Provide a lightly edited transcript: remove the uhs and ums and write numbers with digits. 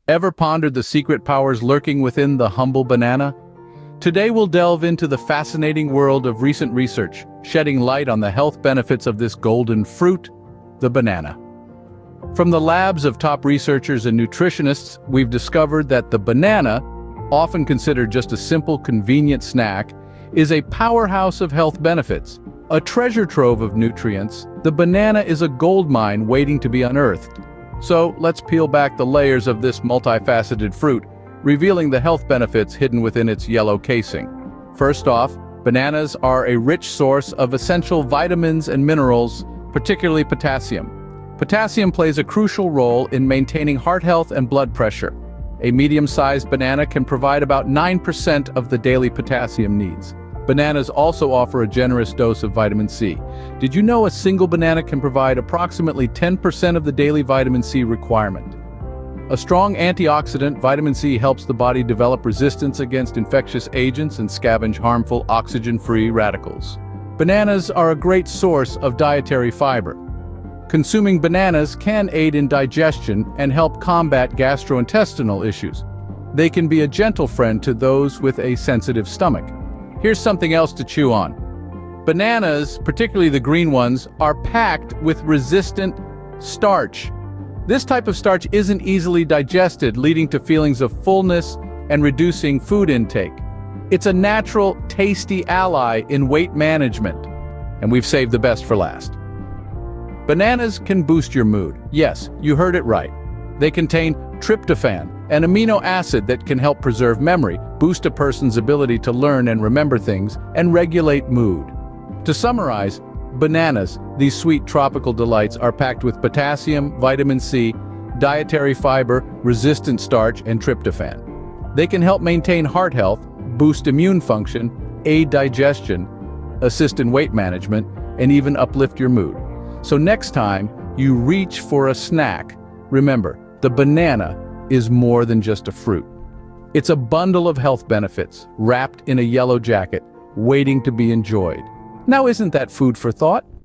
Ever pondered the secret powers lurking within the humble banana? Today we'll delve into the fascinating world of recent research, shedding light on the health benefits of this golden fruit, the banana. From the labs of top researchers and nutritionists, we've discovered that the banana, often considered just a simple, convenient snack, is a powerhouse of health benefits. A treasure trove of nutrients, the banana is a goldmine waiting to be unearthed. So let's peel back the layers of this multifaceted fruit, revealing the health benefits hidden within its yellow casing. First off, bananas are a rich source of essential vitamins and minerals, particularly potassium. Potassium plays a crucial role in maintaining heart health and blood pressure. A medium-sized banana can provide about 9% of the daily potassium needs. Bananas also offer a generous dose of vitamin C. Did you know a single banana can provide approximately 10% of the daily vitamin C requirement? A strong antioxidant, vitamin C helps the body develop resistance against infectious agents and scavenge harmful oxygen-free radicals. Bananas are a great source of dietary fiber. Consuming bananas can aid in digestion and help combat gastrointestinal issues. They can be a gentle friend to those with a sensitive stomach. Here's something else to chew on. Bananas, particularly the green ones, are packed with resistant starch. This type of starch isn't easily digested, leading to feelings of fullness and reducing food intake. It's a natural, tasty ally in weight management. And we've saved the best for last. Bananas can boost your mood. Yes, you heard it right. They contain tryptophan, an amino acid that can help preserve memory, boost a person's ability to learn and remember things, and regulate mood. To summarize, bananas, these sweet tropical delights, are packed with potassium, vitamin C, dietary fiber, resistant starch, and tryptophan. They can help maintain heart health, boost immune function, aid digestion, assist in weight management, and even uplift your mood. So next time you reach for a snack, remember, the banana is more than just a fruit. It's a bundle of health benefits, wrapped in a yellow jacket, waiting to be enjoyed. Now isn't that food for thought?